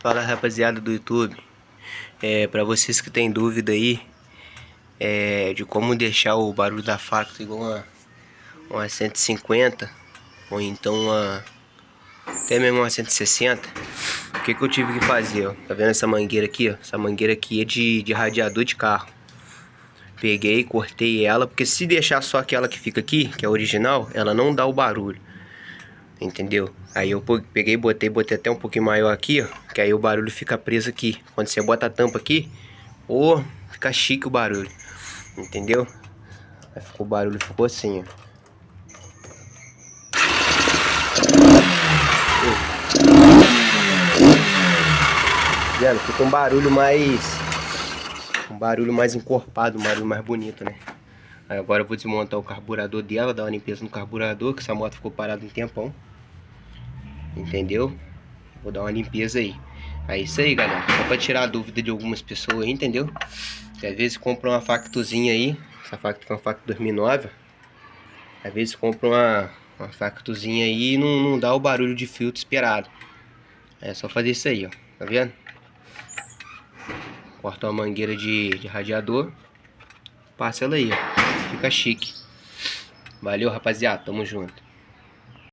Fala, rapaziada do YouTube. Pra vocês que tem dúvida aí de como deixar o barulho da faca igual uma 150 ou então até mesmo uma 160, o que eu tive que fazer, ó? Tá vendo essa mangueira aqui, ó? Essa mangueira aqui é de radiador de carro. Peguei, cortei ela, porque se deixar só aquela que fica aqui, que é a original, ela não dá o barulho. Entendeu? Aí eu peguei, botei até um pouquinho maior aqui, ó, que aí o barulho fica preso aqui. Quando você bota a tampa aqui, fica chique o barulho. Entendeu? Aí o barulho ficou assim, ó. Vendo? Fica um barulho mais encorpado, um barulho mais bonito, né? Aí agora eu vou desmontar o carburador dela, dar uma limpeza no carburador, que essa moto ficou parada um tempão. Entendeu? Vou dar uma limpeza aí. É isso aí, galera. Só pra tirar a dúvida de algumas pessoas aí, entendeu? Que às vezes compra uma Factozinha aí. Essa Facto é uma Facto 2009. Às vezes compra uma Factozinha aí e não dá o barulho de filtro esperado. É só fazer isso aí, ó. Tá vendo? Corta uma mangueira de radiador. Passa ela aí, ó. Fica chique. Valeu, rapaziada. Tamo junto.